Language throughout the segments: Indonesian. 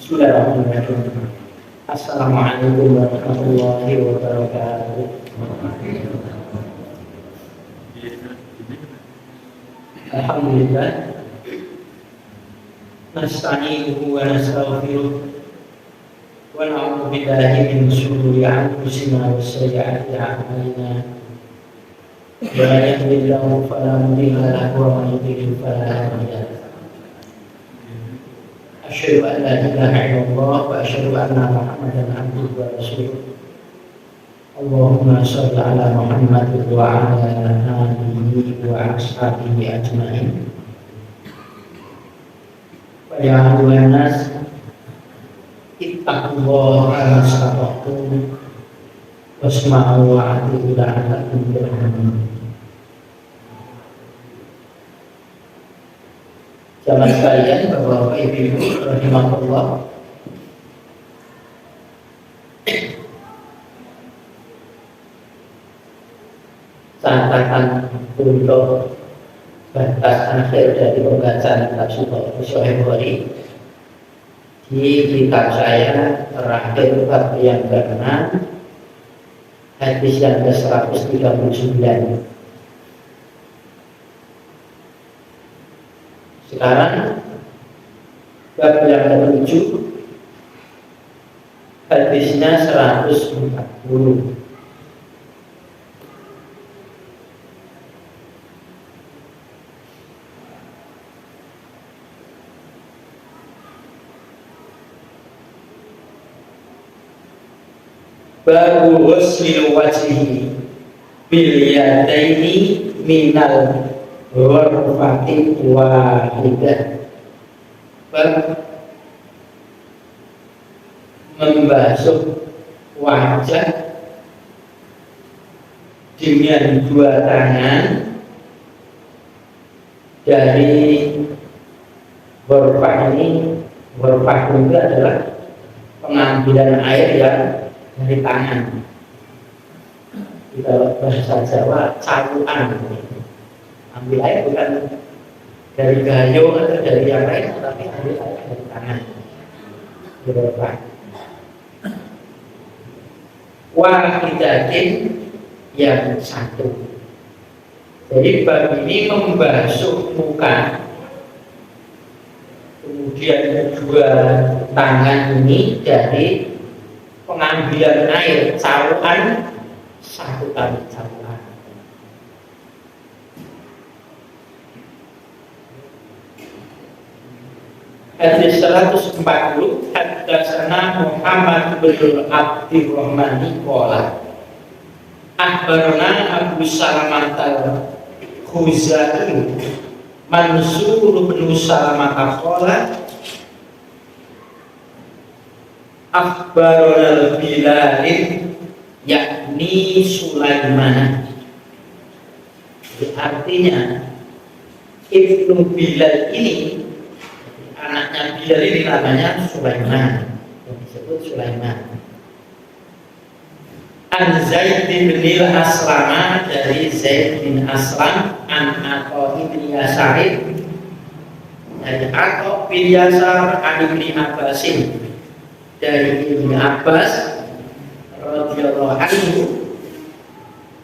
Bismillahirrahmanirrahim. Assalamualaikum warahmatullahi wabarakatuh. Alhamdulillah. Nasta'inuhu wa nastaghfiruh wa na'udzu billahi min shururi anfusina wa sayyi'ati a'malina. Man yahdihillahu fala mudilla lahu wa man yudlil fala hadiya lahu. Asyhadu an la ilaha illallah wa asyhadu anna Muhammadan abduhu wa rasuluh. Allahumma shalli ala Muhammad wa ala alihi wa ashabihi ajma'in. Wa ya ayyuhan nas ittaqullaha mastata'tum wasma'u wa ati'u la'allakum turhamun. Jamaah sekalian, Bapak Ibu rahimahullah, catatan untuk batas akhir dari pembacaan kitab Sahih Bukhari di kitab saya terakhir bab yang ke-6 hadis yang ke-139. Sekarang bab yang ke-7 hadisnya 140. Babu ghuslil wajhi bil yadaini minal ghurfati wahidah. Bab membasuh wajah dengan dua tangan dari ghurfah ini. Ghurfah itu adalah pengambilan air yang dari tangan. Kita bahasa Jawa caluan. Ambil air bukan dari gayung atau dari yang lain, tapi ambil air dari tangan. Berapa? Wahidatin yang satu. Jadi bab ini membasuh muka, kemudian dua tangan ini dari pengambilan air caluan, satu kali caluan. Hadis 140, haddatsana Muhammad bin Abdurrahman qala akhbarana Abu Salamah al-Khuzai Mansur bin Salamah qala akhbarana Bilal yakni Sulaiman. Artinya Ibnu Bilal ini, anaknya Bilal ini namanya Sulaiman, yang disebut Sulaiman. An Zaid bin Aslam, dari Zaid bin Aslam, an Atha bin Yasar, dari Atha bin Yasar, an Ibnu Abbas, dari Ibnu Abbas radhiyallahu anhu,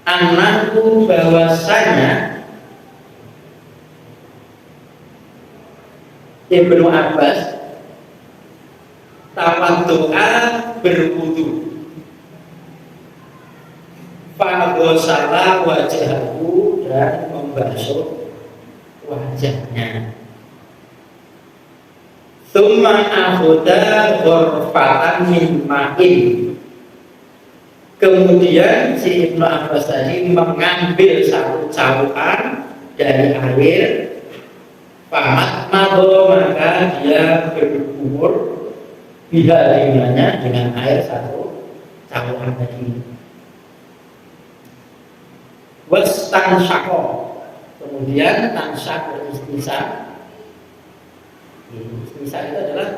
annahu bahwasanya Ibnu Abbas tawaddu'a berwudu, faghsala wajhahu, dan membasuh wajahnya. Tsumma akhadha ghurfatan min ma'in. Kemudian si Ibnu Abbas tadi mengambil satu caluan dari air. Famat mado, maka dia berkumur biharimanya dengan air satu caluan tadi. Wastansyaqa, kemudian tansyak beristinsa. Istinsa itu adalah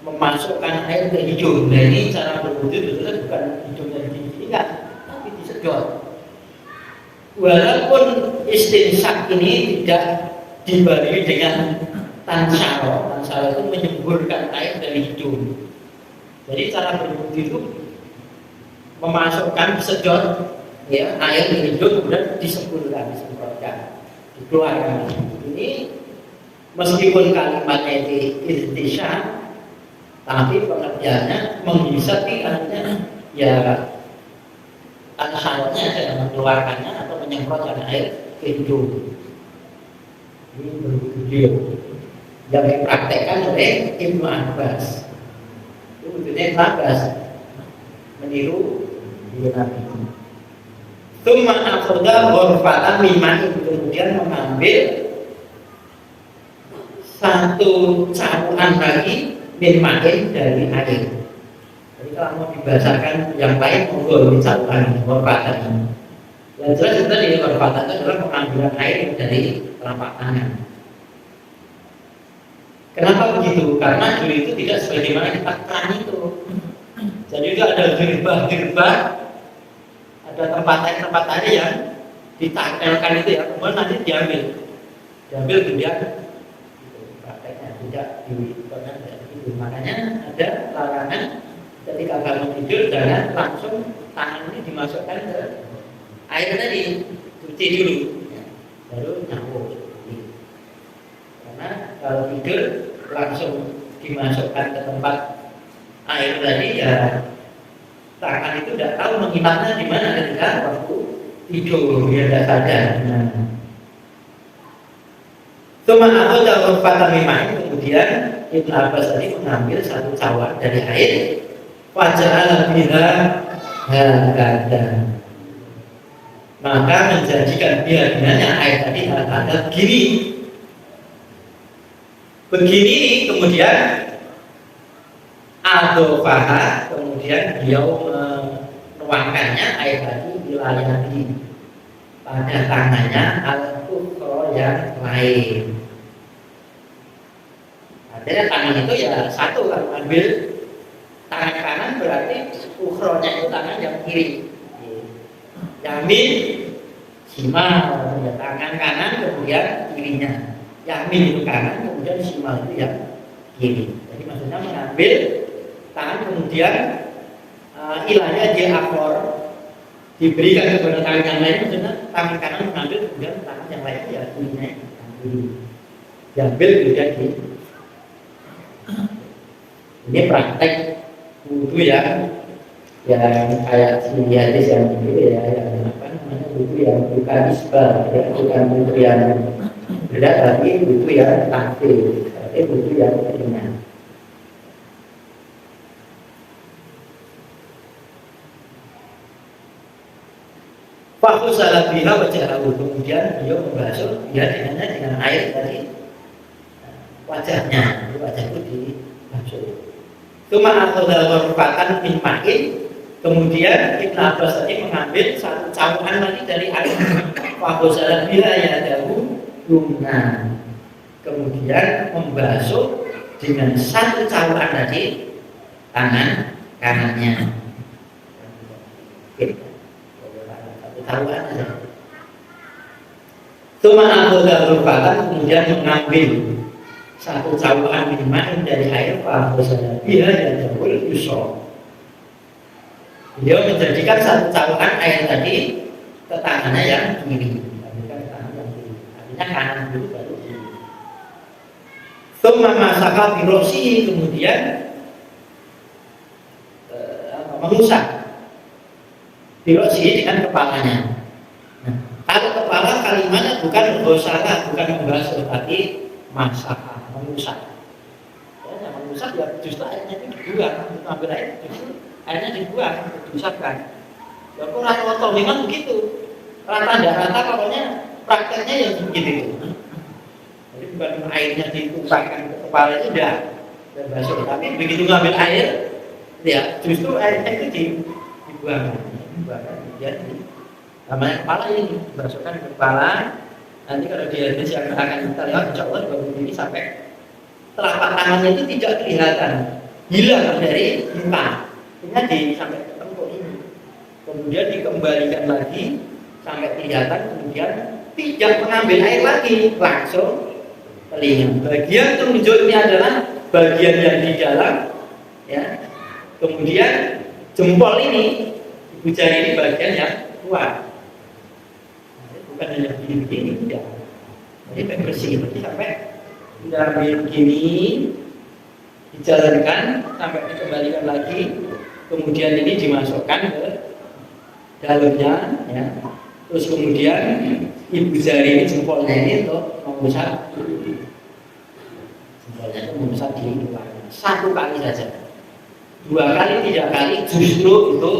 memasukkan air ke hidung. Nah, ini cara berwudu itu bukan hidungnya diikat, tapi disedot. Walaupun istinsak ini tidak dibarengi dengan tansaro itu menyemburkan air dari hidung. Jadi cara berwudu itu memasukkan sedot ya air dari hidung kemudian disemburkan, disemprotkan, dikeluarkan. Ini meskipun kalimatnya itu istisya, tapi pengertiannya menghisap artinya ya tansarotnya adalah mengeluarkannya atau menyemprotkan air ke hidung. Ini berwudu yang dipraktekkan oleh Ibnu Abbas. Itu wujudnya Ibnu Abbas meniru Nabi. Tsumma akhadha ghurfatan mimman, kemudian mengambil satu cangkupan lagi mimmain dari air. Jadi kalau mau dibahasakan yang lain monggo ini cangkupan ghurfatan. Yang jelas itu tadi ghurfatan itu adalah pengambilan air dari telapak tangan. Kenapa begitu? Karena dulu itu tidak sebagaimana kita kan itu. Jadi itu ada gerbah-gerbah, ada tempat air yang ditempelkan itu ya, kemudian nanti diambil kemudian prakteknya tidak dipegang itu. Makanya ada larangan ketika bangun tidur jangan langsung tangan ini dimasukkan ke air tadi, cuci dulu, baru nyambung. Karena kalau tidur langsung dimasukkan ke tempat air tadi ya tangan itu tidak tahu menghilangnya di mana ketika waktu tidur dia tidak sadar. Cuma aku tahu kata memang kemudian Ibnu Abbas tadi mengambil satu cawan dari air, wajah alhamdulillah ada, maka menjadikan biarnya air tadi ada begini. Begini kemudian adofaha, kemudian beliau menuangkannya air tadi wilayah di pada tangannya al-ukhra yang lain. Artinya tangan itu ya satu, kalau ambil tangan kanan berarti ukhronya itu tangan yang kiri. Yamin, shimal, ya, tangan kanan kemudian kirinya. Yamin itu kanan kemudian shimal itu yang kiri. Jadi maksudnya mengambil tangan kemudian ilahnya dia akor diberikan kepada tangan yang lain, maksudnya tangan kanan mengambil kemudian tangan yang lain ya kirinya diambil kemudian di. Ini praktek wudu yang kayak si hadis yang ini ya, yang apa namanya wudu yang bukan isbal ya, bukan wudu yang berat, tapi wudu yang takdir, tapi wudu yang ringan. Fakku salah biha wajahku, kemudian beliau membasuh dia dengan air dari wajahnya, wajah itu dibasuh. Cuma atau dalam rupatan minmain, kemudian Ibnu Abbas tadi mengambil satu cawan lagi dari air. Fakku salah biha ya dahu lumna, kemudian membasuh dengan satu cawan tadi tangan kanannya. Taruhan aja. Cuma aku merupakan kemudian mengambil satu cawan minuman dari air bahwa dia dan jauh yusuf. Beliau menjadikan satu cawan air tadi ke tangannya yang kiri, bukan tangan yang kiri. Artinya kanan dulu baru kiri. Cuma masalah birosi kemudian mengusap birosi dengan kepalanya. Nah, kalau kepala kalimatnya bukan gosala, bukan membasuh, tapi masak, mengusap. Ya, mengusap ya justru airnya itu dibuang, ambil air justru airnya dibuang, diusapkan. Ya kok rata-rata memang begitu. Rata tidak rata, pokoknya prakteknya yang begitu. Jadi bukan airnya diusapkan ke kepala itu tidak basuh, tapi begitu ngambil air, ya justru airnya itu dibuang. Kemudian namanya kepala ini dimasukkan ke kepala. Nanti kalau di hadis yang akan kita lihat insya Allah di ini sampai telapak tangannya itu tidak kelihatan, hilang dari muka, ini sampai ke tengkuk ini. Kemudian dikembalikan lagi sampai kelihatan, kemudian tidak mengambil air lagi, langsung telinga. Bagian telunjuk ini adalah bagian yang di dalam, ya. Kemudian jempol ini, ibu jari ini bagian yang luar. Bukan hanya begini-begini, tidak. Jadi bersih, berarti sampai kita ambil begini, dijalankan sampai dikembalikan lagi, kemudian ini dimasukkan ke dalamnya, ya. Terus kemudian ibu jari ini jempolnya ini untuk mengusap, jempolnya itu mengusap di luar. Satu kali saja, 2 kali, 3 kali justru itu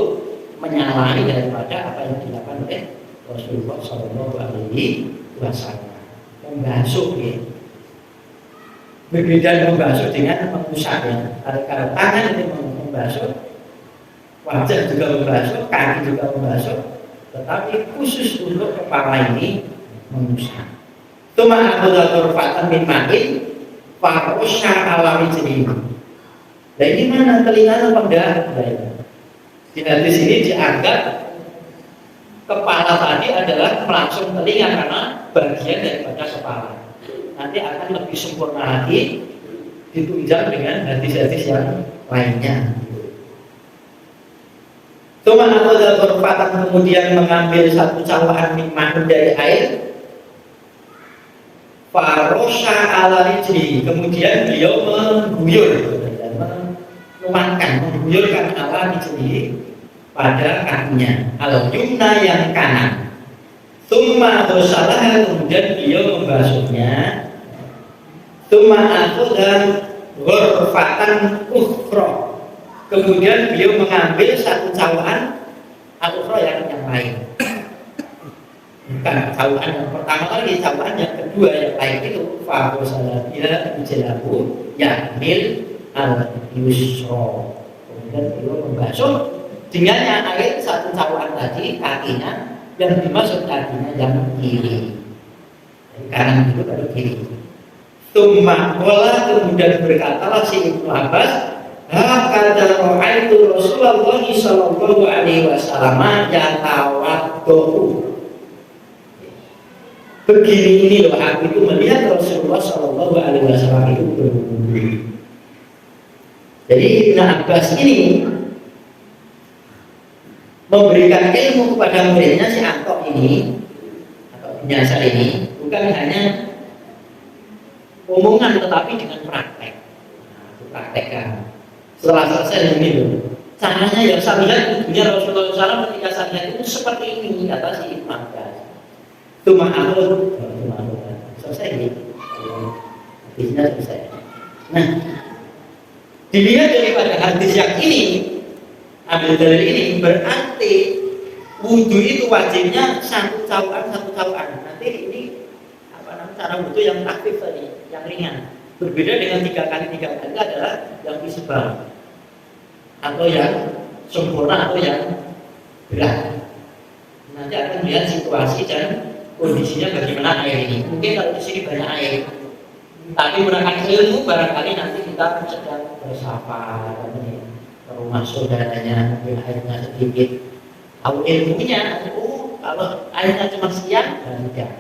menyalahi daripada apa yang dilakukan oleh Rasulullah Shallallahu Alaihi Wasallam. Membasuh, ya. Berbeda membasuh dengan mengusap, ya. Kalau tangan itu membasuh, wajah juga membasuh, kaki juga membasuh, tetapi khusus untuk kepala ini mengusap. Tuma akhadha fatan min ma'in farosha ala rijlihi. Nah ini mana telinga apa enggak? Di hadis ini dianggap kepala tadi adalah melangsung telinga karena bagian daripada kepala. Nanti akan lebih sempurna lagi ditunjang dengan hadis-hadis yang lainnya. Tuma akhadha ghurfatan, kemudian mengambil satu cawaan mimman dari air. Farosha ala rijli, kemudian beliau mengguyur, mengguyurkan ala rijli pada kakinya, al yumna yang kanan. Tsumma ghasalah, kemudian beliau membasuhnya. Tsumma akhadha ghurfatan ukhra, kemudian beliau mengambil satu cawaan al-ukhra yang lain. Bukan cawaan yang pertama kali, cawaan yang kedua yang lain itu fa ghasala ila rijlahu yamil al-yusra. Kemudian beliau membasuh dengannya air satu cawaan tadi kakinya, yang dimaksud kakinya yang kiri. Kanan itu baru kiri. Tsumma qala, kemudian berkatalah si Ibnu Abbas, hakadha ra'aitu Rasulullah sallallahu alaihi wasallam yatawaddu. Begini ini loh, aku itu melihat Rasulullah sallallahu alaihi wasallam itu berwudu. Jadi Ibnu Abbas ini memberikan ilmu kepada muridnya si Atok ini atau penyasar ini, bukan hanya omongan tetapi dengan praktek. Nah, itu praktekkan. Setelah selesai ini loh, caranya yang saya lihat ibunya Rasulullah SAW ketika saya lihat itu seperti ini, kata si Ibnu Abbas. Itu ma'alud, selesai gitu. Hadisnya selesai. Nah, dilihat daripada hadis yang ini, ambil dari ini, berarti wudhu itu wajibnya satu cawaan. Nanti ini cara wudhu yang aktif tadi, yang ringan. Berbeda dengan 3 kali adalah yang isbal atau yang sempurna atau yang berat. Nanti akan melihat situasi dan kondisinya bagaimana air ini. Mungkin kalau di sini banyak air, tapi menggunakan ilmu barangkali nanti kita sedang bersafar, baru masuk saudaranya, mungkin airnya sedikit. Tahu ilmunya, kalau airnya cuma sekian, tidak.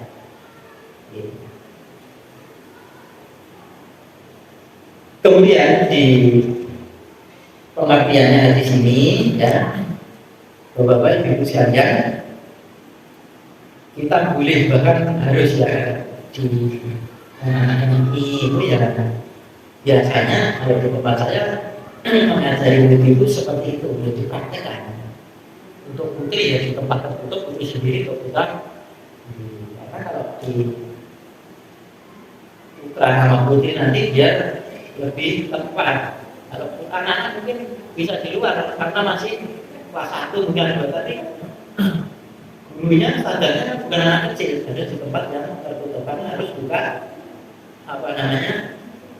Kemudian di pengertiannya di sini, ya, Bapak-bapak Ibu sekalian, kita boleh bahkan harus ya di itu ya, biasanya kalau di tempat saya mengajari murid itu seperti itu, boleh dipraktekkan untuk putri ya di tempat tertutup putri sendiri untuk kita, karena kalau di putra sama putri nanti biar lebih tepat. Kalau anak-anak mungkin bisa di luar karena masih kelas 1 mungkin, tapi gurunya standarnya bukan anak kecil, ada di tempat yang tertutup karena harus buka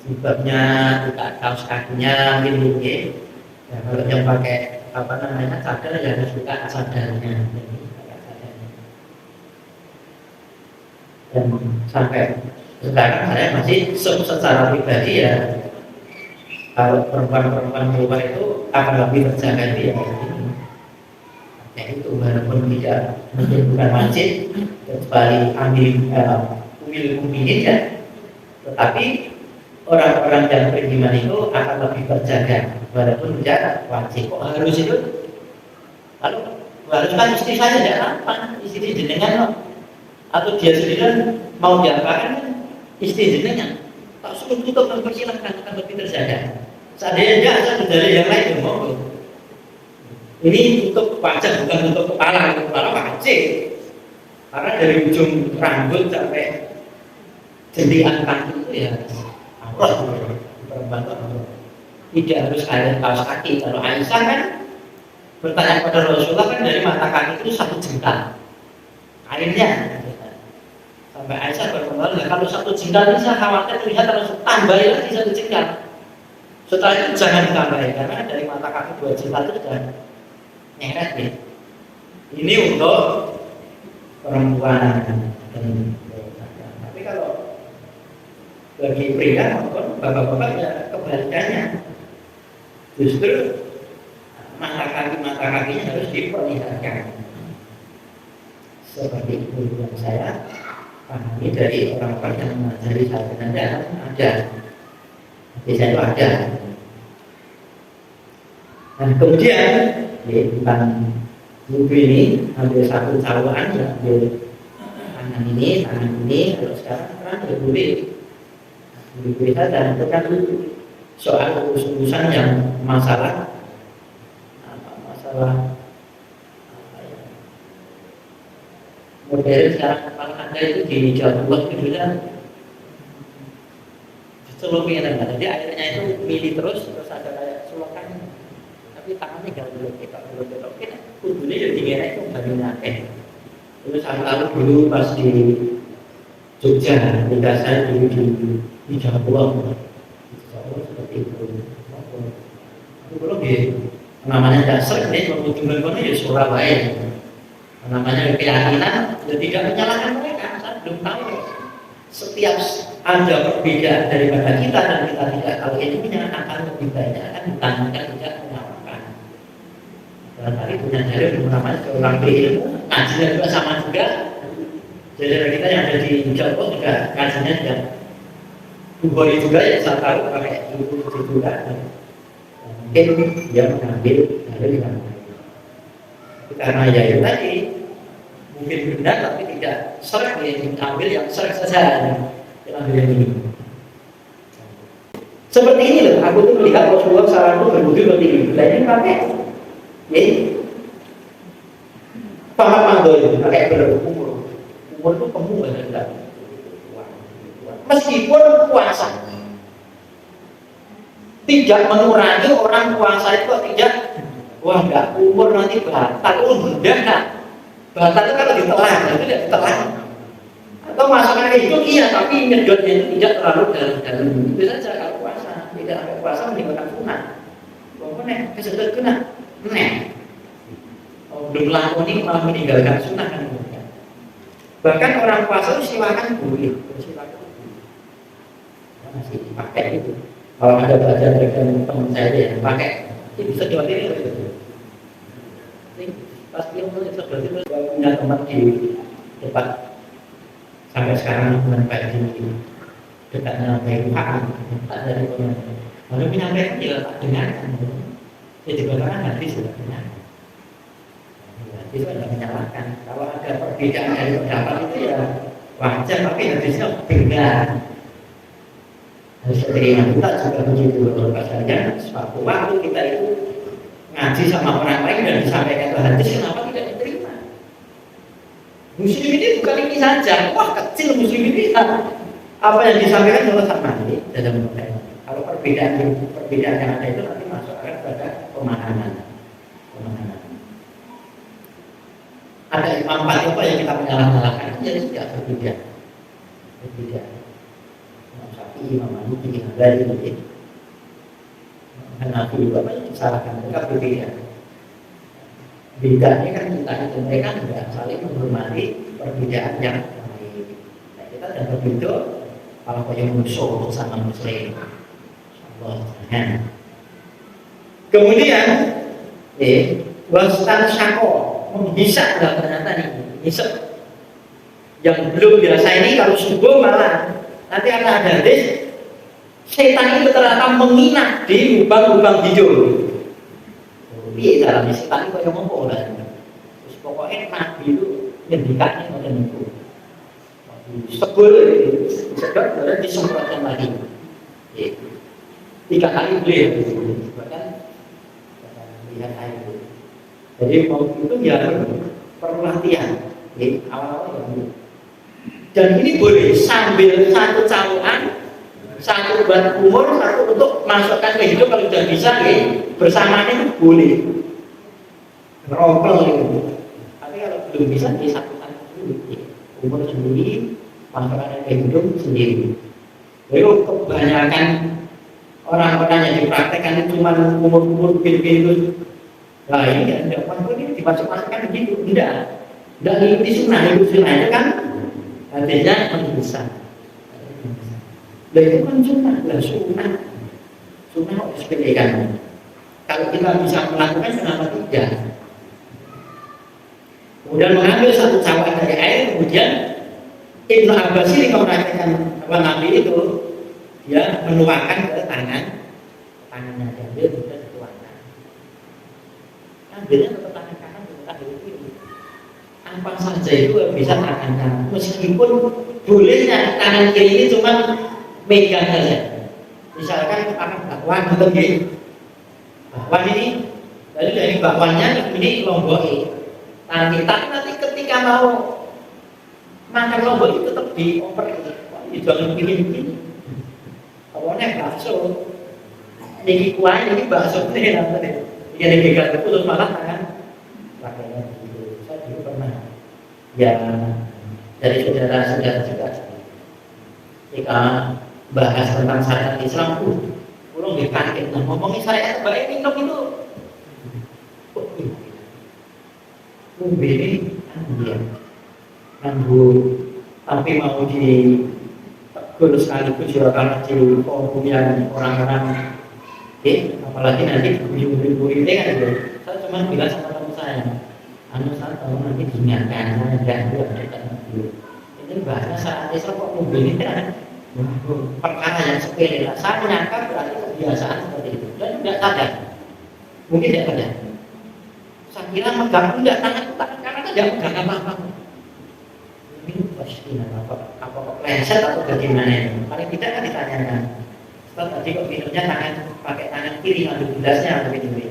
jilbabnya, buka kaos kakinya, mungkin ya. Kalau yang pakai cadar ya harus buka cadarnya. Dan sampai sekarang saya masih secara pribadi ya, kalau perempuan keluar itu akan lebih terjaga dia. Ya itu walaupun tidak mungkin bukan wajib, kecuali ambil umil muminin ya, Tetapi orang-orang yang beriman itu akan lebih terjaga, walaupun tidak wajib. Kok harus itu? Lalu harus kan istri saya tidak apa, istri jenengan loh. Atau dia sendiri mau diapakan istri jenengan. Tak suruh tutup dan persilahkan akan lebih terjaga. Seandainya enggak, saya dari yang lain yang mau. Ini tutup wajah bukan tutup kepala wajib. Karena dari ujung rambut sampai jentikan kaki itu ya aurat perempuan itu tidak harus ada kaos kaki. Kalau Aisyah kan bertanya kepada Rasulullah kan dari mata kaki itu 1 jengkal kainnya. Sampai Aisyah berkata, kalau 1 jengkal ini saya khawatir lihat harus tambah lagi 1 jengkal. Setelah itu jangan ditambahin karena dari mata kaki 2 jengkal itu sudah nyeret ya. Ini untuk perempuan. Tapi kalau bagi pria maupun bapak-bapak ya kebalikannya, justru mata kakinya harus diperlihatkan. Seperti itu yang saya pahami dari orang-orang yang mengajari saya ada. Di saya itu ada. Nah kemudian tentang buku ini ambil 1 cawaan ya, ambil tangan ini, kalau sekarang boleh saja. Itu kan soal urusan yang masalah modern sekarang. Kalau Anda itu di Jawa Timur itu kan celupinan, jadi airnya itu milih terus ada kayak selokan, tapi tangannya gak belum kita kita kudunya jadi merah itu baru nyate. Terus lalu dulu pas di Jogja, tidak saya dulu di Jawa seperti itu. Itu belum namanya dasar ini mengunjungkan kono ya Surabaya. Namanya keyakinan, ya tidak menyalahkan mereka. Saya belum tahu. Setiap ada perbedaan daripada kita dan kita tidak tahu ilmunya, akan lebih banyak akan ditanggung tidak menyalahkan. Dan hari punya dalil namanya orang berilmu, ngajinya juga sama juga. Jadi kita yang ada di Jawa juga ngajinya juga Bukhari juga yang saya tahu pakai itu juga. Mungkin dia mengambil dalil yang lain. Karena ya itu tadi mungkin benar tapi tidak sering diambil yang sering saja diambil yang ini. Seperti ini loh, aku tuh melihat Rasulullah SAW berwudu seperti ini. Nah ini pakai, paham mangga itu pakai berumur itu penuh banget. Meskipun puasa tidak mengurangi orang puasa itu tidak. Wah enggak, umur nanti batal, enggak. Batal itu kalau ditelan, itu tidak ditelan. Atau masakan itu iya, tapi nyedotnya itu tidak terlalu dalam. Itu saja kalau puasa, tidak ada puasa meninggalkan sunat. Pokoknya kesedot kena, belum lakoni malah meninggalkan sunat kan. Bahkan orang puasa itu silakan boleh, masih pakai itu. Kalau ada belajar dari teman saya yang pakai, itu bisa jual ini. Pas dia mulai seperti itu punya tempat di depan sampai sekarang menempel di dekatnya BPH tak ada di mana. Lalu menyampaikan juga tak dengarkan. Jadi bagaimana nanti sudah dengar. Itu ada menyalahkan. Kalau ada perbedaan dari pendapat itu ya wajar, tapi hadisnya beda. Harus terima kita juga begitu. Pasalnya suatu waktu kita itu ngaji sama orang lain dan disampaikan ke hadis, kenapa tidak diterima? Muslim ini bukan ini saja, wah kecil muslim ini apa yang disampaikan kalau sama ini dalam menurut. Kalau perbedaan yang ada itu nanti masuk pada pemahaman. Ada imam apa yang kita menyalahkan, jadi tidak berbeda. Imam Syafi'i, Imam Maliki, Imam Ghazali begitu. Hanafi juga banyak disalahkan, mereka berbeda. Bedanya kan kita itu mereka tidak saling menghormati perbedaan yang lain. Nah, kita dan begitu kalau yang musuh sama muslim. Allah. Kemudian, wastan syako menghisap lah ternyata nih, hisap. Yang belum biasa ini kalau subuh malah Nanti akan ada hadis setan itu ternyata menginap di lubang-lubang hijau. Piye caranya setan itu yang ngomong lah. Terus pokoknya Nabi itu ngendikannya macam itu. Sebel sedot dan disemprotkan lagi. Itu 3 kali beliau bahkan lihat air itu. Jadi mau itu ya perlu latihan. Awal-awal ya. Dan ini boleh sambil satu calokan, satu buat umur, satu untuk masukkan ke hidup kalau sudah bisa, bersamanya itu boleh. Ngerokok itu. Tapi kalau belum bisa, disatukan dulu. Umur sendiri, masukkan ke hidup sendiri. Jadi kebanyakan orang-orang yang dipraktekkan itu cuma umur-umur pil-pil. Nah ini ya, ini dimasuk-masukkan begitu, tidak ngikuti sunnah itu kan artinya mendesak. Nah itu kan sunnah harus sepelekan. Kalau kita bisa melakukan, kenapa tidak? Kemudian mengambil satu cawan dari air, kemudian Ibnu Abbas ini mempraktikkan Nabi itu, dia menuangkan ke tangannya diambil kemudian dituangkan. Ambilnya ke tangan kanan, ke tangan kiri. Apa saja itu bisa tangan kanan, meskipun bolehnya tangan kiri ini cuma megang saja. Misalkan tangan bakwan gitu, bakwan ini, lalu dari bakwannya ini lomboknya. Tangan kita nanti ketika mau makan lombok itu tetap dioper, jangan begini. Awalnya bakso, ini kuah, ini bakso ini nanti. Yang dipegang itu terus malah tangan pakainya gitu. Saya dulu pernah ya dari saudara-saudara juga ketika bahas tentang syariat Islam pulang dikaget, ngomongin syariat baik minum itu ini dia nganggu tapi mau di tegur sekaligus juga karena di forum yang orang-orang apalagi nanti guyur-guyur ini kan saya cuma bilang sama teman saya saya tahu nanti diingatkan dan ini bahasa saat Islam kok mobil ini kan perkara yang sepele lah. Saya menyangka berarti kebiasaan seperti itu dan tidak sadar, mungkin tidak sadar. Saya kira megang tidak tangan karena tidak megang apa-apa. Ini pasti apa lenset atau bagaimana ini? Paling tidak kan ditanyakan. Tadi kok minumnya pakai tangan kiri ngambil gelasnya atau minumnya.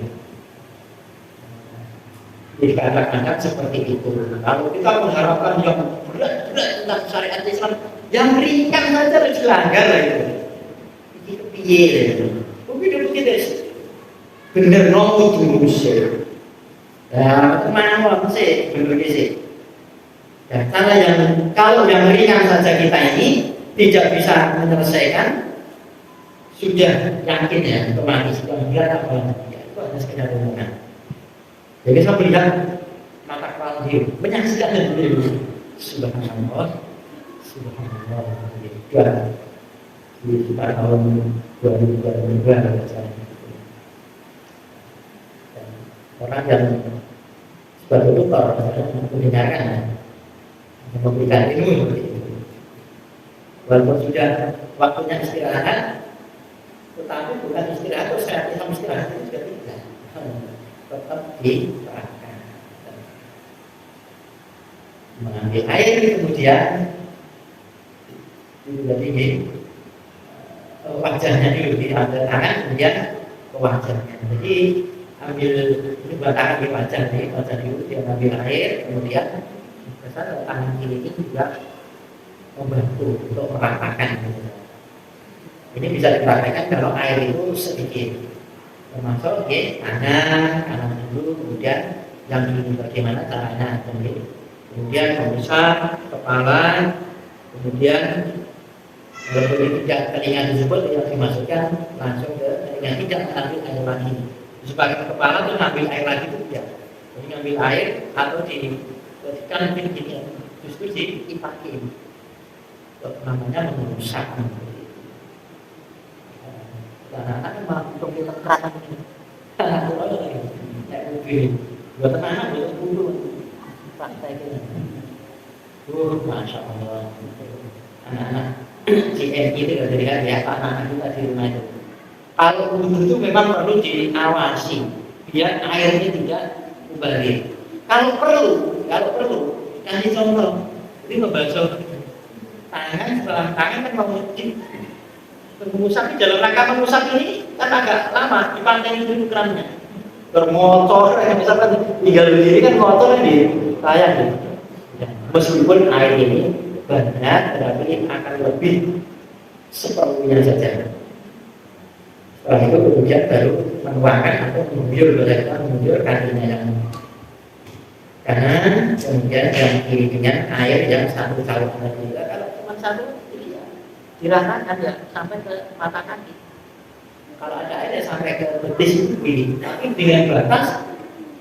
Jadi kadang-kadang seperti itu. Kalau kita mengharapkan yang berat-berat tentang syariat Islam, yang ringan saja harus dilanggar itu. Itu piye itu. Begitu bener nomor dulu sih. Nah, kemana sih bener sih. Dan kalau yang ringan saja kita ini tidak bisa menyelesaikan, sudah yakin ya otomatis sudah melihat apa ya, itu hanya sekedar omongan. Jadi saya melihat mata kepala dia menyaksikan dan beliau subhanallah juga di sekitar tahun 2022 dan orang yang sebagai tutor mendengarkan memberikan ilmu walaupun sudah waktunya istirahat, tetapi bukan istirahat atau sehat Islam istirahat itu juga tidak, tetap diterapkan. Mengambil air kemudian jadi wajahnya dulu diambil tangan kemudian ke wajahnya. Jadi ambil ini buat tangan di wajah dulu dia ambil air kemudian besar tangan kiri ini juga membantu untuk meratakan. Ini bisa dipraktekkan kalau air itu sedikit, termasuk tangan dulu, kemudian yang dulu bagaimana caranya, kemudian membesar kepala, kemudian kalau tidak telinga tersebut yang dimasukkan langsung ke telinga, tidak mengambil air lagi. Sebagai kepala itu ngambil air lagi itu tidak, jadi ngambil air atau dibersihkan mungkin gini, justru dipakai, namanya mengusap. Anak-anak malah untuk kita kerana anak orang lagi kayak mobil buat anak buat bulu praktek ini masya Allah anak-anak GMI itu dari anak-anak kita di rumah itu. Kalau wudhu itu memang perlu diawasi biar airnya tidak mubazir. Kalau perlu kasih contoh. Jadi membasuh tangan, setelah tangan kan mengusap dalam rangka mengusap ini kan agak lama dipantengin dulu kerannya. Bermotor, misalkan tinggal berdiri kan motor kan ditayang gitu. Meskipun air ini banyak, tetapi akan lebih seperlunya saja. Setelah itu kemudian baru menuangkan atau mengguyur kakinya yang kanan, kemudian yang kiri dengan air yang satu saluran juga. Kalau cuma satu, ya diratakan ya sampai ke mata kaki. Kalau ada air ya sampai ke betis ini, tapi dengan batas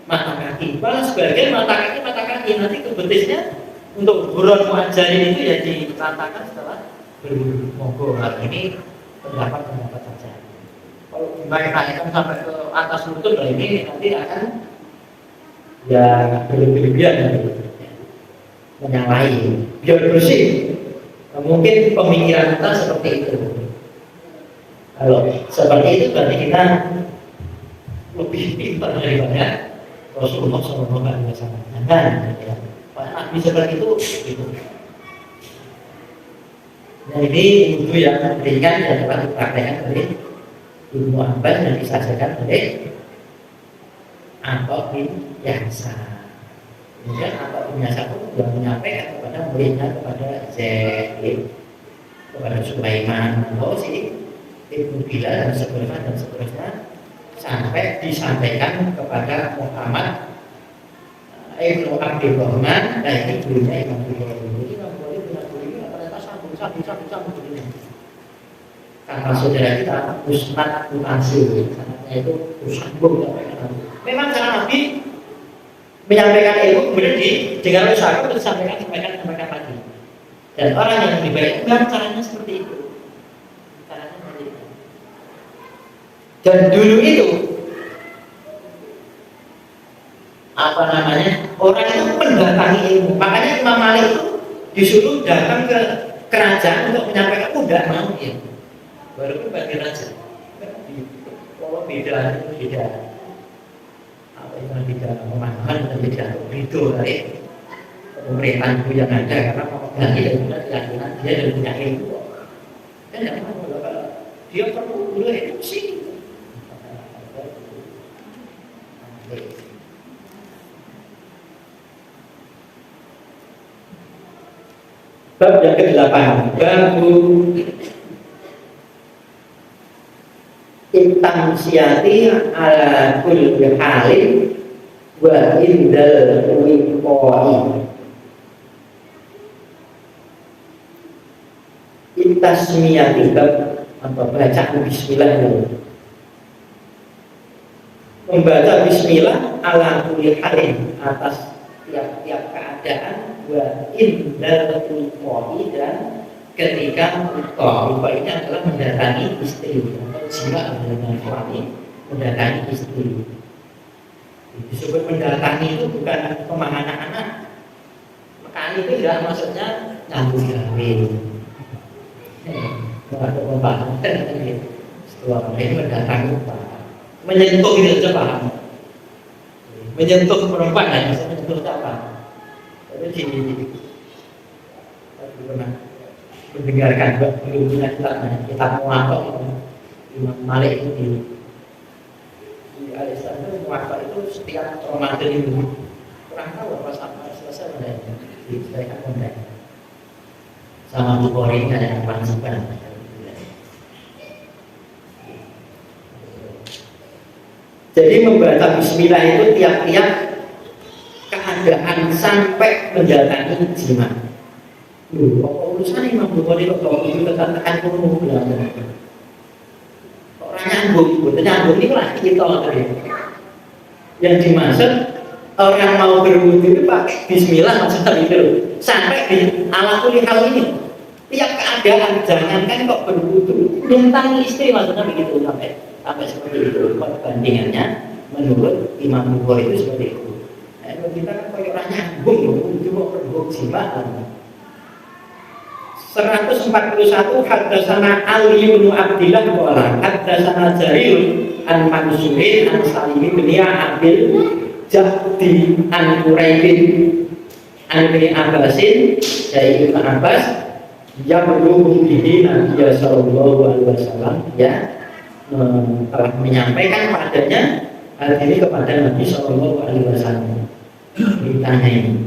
mata kaki. Kalau sebagian mata kaki nanti ke betisnya untuk buron muajarin itu ya diratakan setelah berwudu. Monggo hal ini pendapat saja. Kalau dinaikkan sampai ke atas lutut, nah ini nanti akan ya berlebihan menyalahi. Biar bersih. Mungkin pemikiran kita seperti itu. Kalau seperti itu berarti kita lebih pintar daripada Rasulullah SAW. Nah, ya. Nabi seperti itu, gitu. Nah ini wudhu yang ringan yang dapat dipraktekkan oleh Ibnu Abbas dan disaksikan oleh Atta bin Yasar. Kemudian Atta bin Yasar pun sudah menyampaikan kepada muridnya, kepada Zaid, kepada Sulaiman, si Ibnu Bilal dan seterusnya sampai disampaikan kepada Muhammad Ibnu Abdul Rahman. Nah ini gurunya Imam Bukhari. Imam Bukhari punya guru ini ternyata sambung gurunya. Karena saudara kita Usman bin Asil, anaknya itu sambung sampaikan. Memang cara Nabi menyampaikan ilmu kemudian dengan usaha untuk disampaikan lagi. Dan orang yang lebih baik memang caranya seperti itu. Dan dulu itu orang itu mendatangi ilmu. Makanya Imam Malik itu disuruh datang ke kerajaan untuk menyampaikan tidak mau ilmu. Baru itu bagi raja. Kalau beda apa itu beda pemahaman dan beda itu dari pemerintahan itu yang ada karena pemegang ilmu dan keyakinan dia dan punya ilmu. Dan yang mana kalau dia perlu itu sih. Bab yang ke-8, babu intamsiati ala kulli halin wa indal wiqai. Intasmiyati bab atau bacaan bismillah dulu. Membaca bismillah ala kulli halin atas tiap-tiap keadaan wa indal wiqai dan ketika lupa ini adalah mendatangi istri atau jika dengan suami mendatangi istri. Disebut mendatangi itu bukan rumah anak-anak. Maka itu tidak maksudnya nyambung gawe. Ada pembahasan setelah ini mendatangi menyentuh itu saja paham. Menyentuh perempuan lah, maksudnya menyentuh apa? Tapi pernah mendengarkan belumnya kita muatok Imam Malik itu di Al-Islam itu muatok itu setiap Ramadan itu kurang tahu apa sampai selesai mendaiknya diselesaikan mendaik sama Bukhari yang kewajiban. Jadi membaca bismillah itu tiap-tiap keadaan sampai mendatangi jima. Urusan Imam Bukhari kok itu tekan kuno belanda. Orang nyambung ini lah kita tadi. Yang dimaksud orang mau berwudu itu pakai bismillah maksudnya itu sampai di ala kulli hal ini. Tiap keadaan jangankan kok berwudu, tentang istri maksudnya begitu sampai seperti itu perbandingannya menurut Imam Bukhari itu seperti itu. Nah, kita kan kayak orang nyambung cuma berhubung jima. 141 Haddatsana Ali bin Abdillah qala haddatsana Jarir an Mansurin an Salim bin Abil Jahdi an Quraibin an Ibnu Abbasin dari Ibnu Abbas yang berhubung bihi Nabi sallallahu alaihi wasallam telah menyampaikan padanya hal ini kepada Nabi sallallahu alaihi wasallam. Ditanyai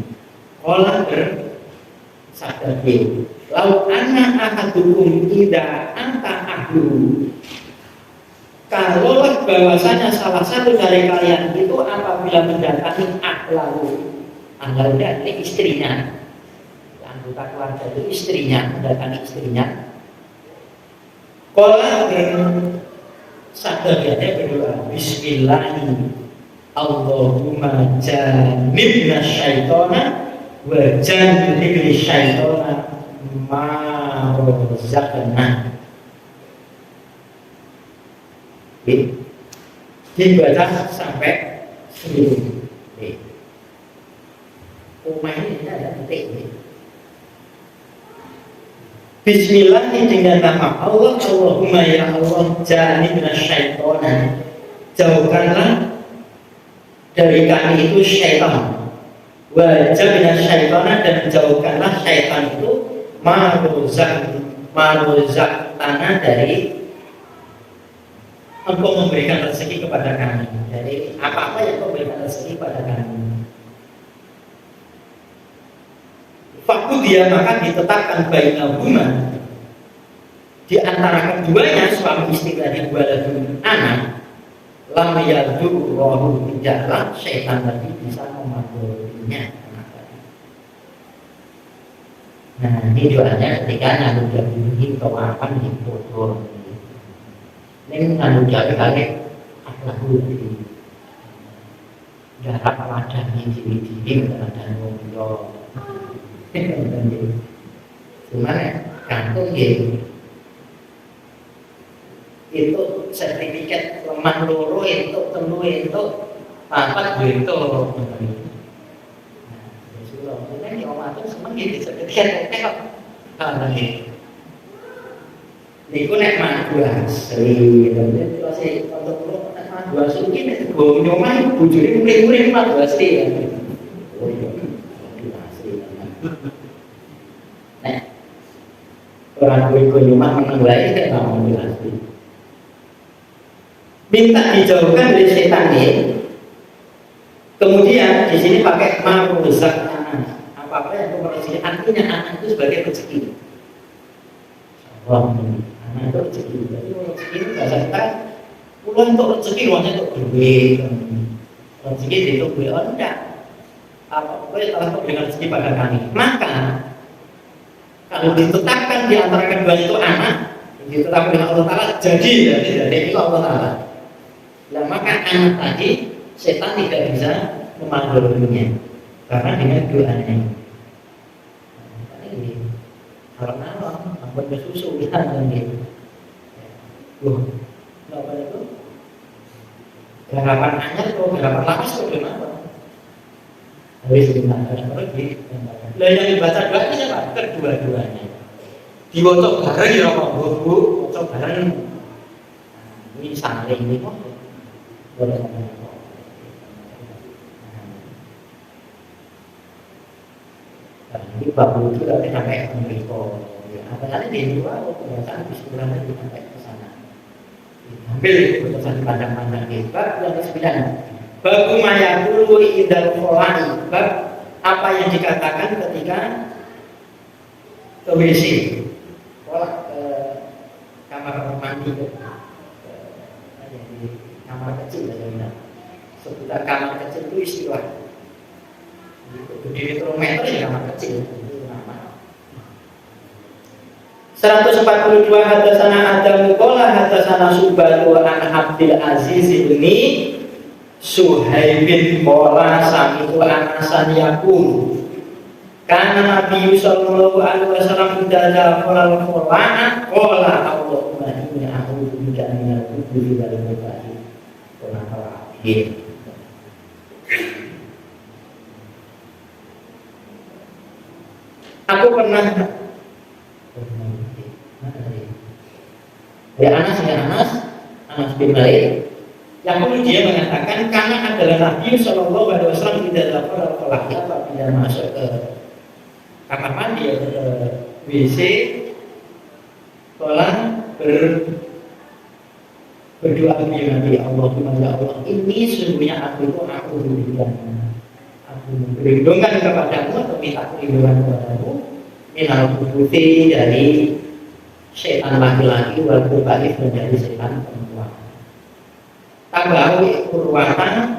qala bersabda beliau, lau anna ahadukum ida anta ahlu, kalaulah bahwasanya salah satu dari kalian itu apabila mendatangi ahlahu, ahlahu ini istrinya, anggota keluarga itu istrinya, mendatangi istrinya, qala sadar dia berdoa bismillahi Allahumma jannibna syaitana wa jannibni syaitana ma razaqna. Dibaca sampai seluruh. Umah ini ada titik. Bismillah dengan nama Allah. Allahumma ya Allah jannibna syaitana, jauhkanlah dari kami itu syaitan. Wajibna syaitana, dan jauhkanlah syaitan itu maruzak tanah dari engkau memberikan rezeki kepada kami, dari apa-apa yang engkau berikan rezeki kepada kami. Fakut dia maka ditetapkan bainahuma, di antara keduanya suami istri dari waladun anak, lam yadurruhu, tidaklah syaitan tadi bisa memandulnya. Nah ini doanya ketika nganu jauhi kewapan di kotor. Ini nganu jauhi kali akhlaku di darah padan di diri dan ngobrol. Cuman kantung itu sertifikat lemah loro itu temu itu papat itu. Ini orang itu semua gitu sertifikat kok. Niku nek mandu asli, dan masih untuk mandu asli ini gue nyomai bujuri mulai mandu asli ya. Oh iya, asli. Nah, orang gue nyomai menang lagi kan mandu asli. Minta dijauhkan dari setan ini. Kemudian di sini pakai maruzak anak. Apa-apa yang memperoleh artinya anak itu sebagai rezeki. Anak itu rezeki. Jadi rezeki itu bahasa kita pulang untuk rezeki, luangnya untuk duit. Rezeki itu duit orang enggak. Apa-apa yang telah memberikan rezeki pada kami. Maka kalau ditetapkan di antara kedua itu anak, ditetapkan dengan Allah Ta'ala, jadi itu Allah Ta'ala. Nah, maka anak tadi setan tidak bisa memandulnya karena dengan doanya. Ini karena ampun bersusu kita kan gitu. Apa itu? Garapan anyar atau garapan lapas itu gimana? Habis gimana? Lagi. Lah yang dibaca doa ini apa? Kedua-duanya. Diwaca bareng ya apa? Bu, waca bareng. Ini saling ini kok. Boleh. Ini bab itu tapi sampai ke Amerika. Apalagi di luar, kebiasaan bismillah itu sampai ke sana. Ambil keputusan pandang-pandang itu. Bab yang ke-9. Bab mayaqulu idal khola'i. Bab apa yang dikatakan ketika ke WC. Ke kamar mandi. Kamar kecil ya, seputar kamar kecil itu istilah. Berdiri meter ya kamar kecil. 142 hadasana Adam qala hadasana Subatu an Abdul Aziz bin Suhaibin qala sami'tu Anasan yaqul kana Nabi sallallahu alaihi wasallam idza qala al-Qur'an qala Allahumma inni a'udzu bika minal kufri wal kufri. Aku pernah Anas bin Malik yang dia mengatakan karena adalah Nabi Shallallahu Alaihi Wasallam tidak dapat al-qalahnya apabila masuk ke kamar mandi atau ke WC setelah berdoa kepada Allahumma ya Allah, ini sesungguhnya aku berlindungkan kepadamu atau minta perlindungan kepadamu minal kubuti dari setan laki-laki wal kubatif dan dari setan perempuan. Tabahu Urwata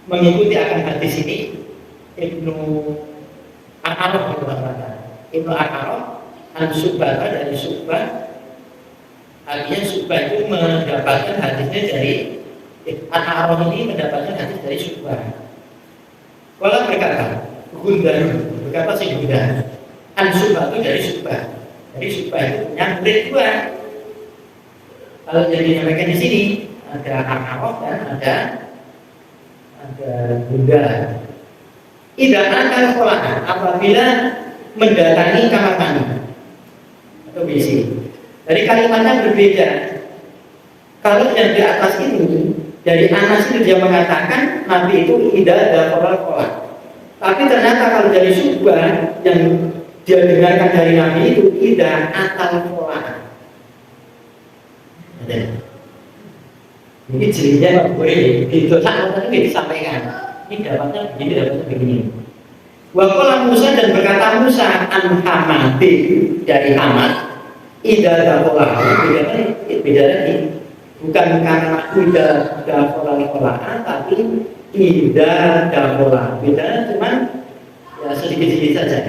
mengikuti akan hadis ini Ibnu Al-Arab Ibnu Al-Arab an Subah dari Subah, artinya Subah itu mendapatkan hadisnya dari Al-Arab ini mendapatkan hadis dari Subah. Kalau berkata Gundar berkata si Gundar an Subah itu dari Subah. Jadi Subah itu punya murid dua. Kalau jadi disampaikan di sini ada Al-Arab dan ada Gundar. Idza antal kholah apabila mendatangi kamar mandi atau WC. Dari kalimatnya berbeda. Kalau yang di atas ini dari Anas itu dia mengatakan Nabi itu tidak ada kholah. Tapi ternyata kalau dari Subah yang dia dengarkan dari Nabi itu tidak atal kholah. Ini jadinya boleh gitu. Saat itu disampaikan. Ini dapatnya begini. Waqala Musa dan berkata Musa an Hamadi dari Hamad. Ida dakolah beda lagi. Bukan karena udah dakolah tapi ida dakolah. Bedanya cuma ya sedikit-sedikit saja.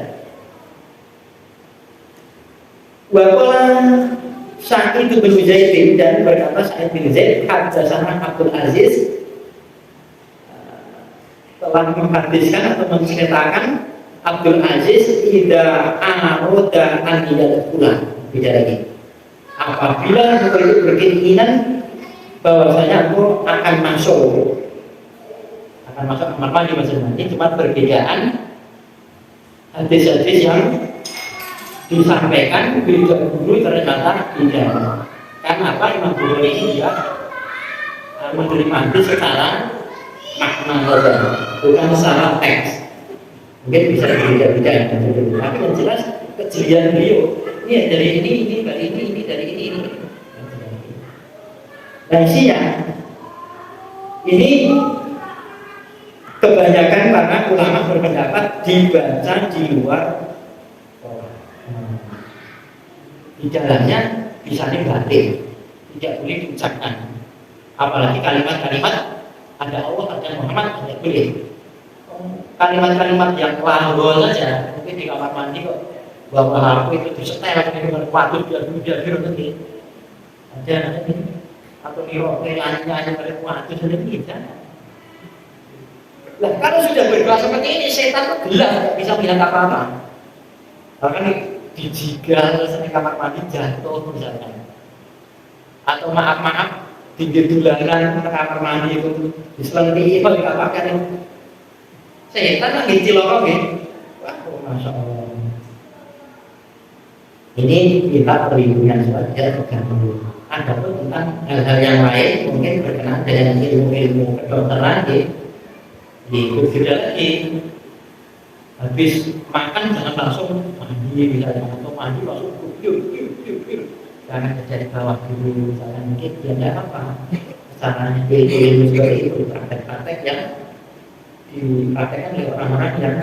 Waqala Sa'id bin Zaid dan berkata Sa'id bin Zaid haddatsana Abdul Aziz telah menghadiskan atau menceritakan Abdul Aziz ida aroda an idadat pulang beda lagi. Apabila itu berkeinginan bahwasanya aku akan masuk kamar mandi masing-masing, cuma perbedaan hadis-hadis yang disampaikan beda dulu ternyata tidak. Karena apa? Imam Bukhari ini dia menerima hadis secara makna saja, bukan secara teks. Mungkin bisa berbeda-beda, tapi yang jelas kejelian beliau ini dari ini dari ini dari ini. Dan siang ini kebanyakan para ulama berpendapat dibaca di luar. Di dalamnya bisa dibatin, tidak boleh diucapkan. Apalagi kalimat-kalimat ada Allah, ada Muhammad, tidak boleh. Kalimat-kalimat yang lahir saja, mungkin di kamar mandi kok bahwa aku itu disetel dengan waktu biar nanti ada atau niro nyanyi dari waktu sudah tidak. Nah kalau sudah berdoa seperti ini, setan itu gelap, tidak bisa bilang apa-apa. Bahkan dijigal di kamar mandi jatuh misalnya, atau maaf tinggi dulanan ke kamar mandi itu diselengki itu dikatakan setan lagi cilok gitu. Wah, masya Allah. Ini kita perlindungan saja tergantung. Ada pun tentang hal-hal yang lain mungkin berkenaan dengan ilmu-ilmu kedokteran di berbeda lagi. Habis makan jangan langsung mandi misalnya, atau mandi langsung yuk. Jangan dari bawah dulu misalnya, mungkin dia tidak apa. Caranya ilmu seperti itu, praktek-praktek yang dipraktekkan oleh orang-orang yang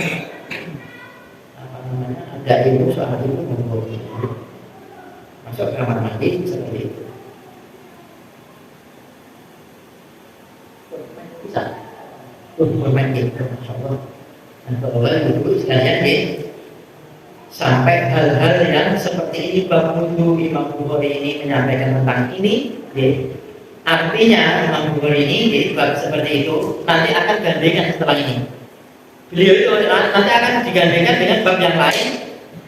ada ilmu soal itu masuk kamar mandi seperti itu. Bisa bermain itu, masya Allah. Dan kalau ibu sekalian sampai hal-hal yang seperti ini bab wudu Imam Bukhari ini menyampaikan tentang ini, artinya Imam Bukhari ini bab seperti itu nanti akan gandengan setelah ini. Beliau itu nanti akan digandengkan dengan bab yang lain.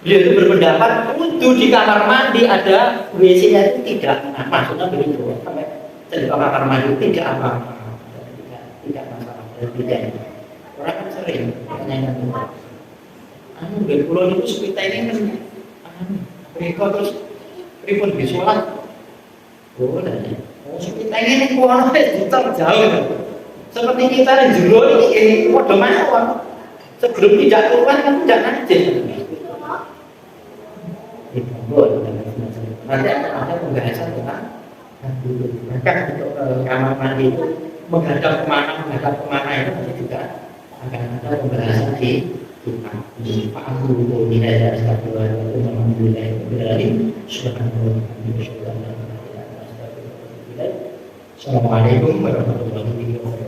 Beliau itu berpendapat wudu di kamar mandi ada WC-nya itu tidak, maksudnya begitu. Sampai di kamar mandi tidak apa-apa, tidak masalah, tidak. Orang kan sering menanyakan itu. Dari pulau itu sepita ini kan, mereka terus ribut di sholat. Boleh. Oh sepita pengen kuono diputer jauh. Seperti kita yang jero ini padha mawon. Sebelum tidak keluar kan tidak najis. Nanti ada pembahasan tentang bahkan untuk kamar mandi itu menghadap kemana itu juga akan ada pembahasan di kitab Pak Guru Nilai Assalamualaikum warahmatullahi wabarakatuh.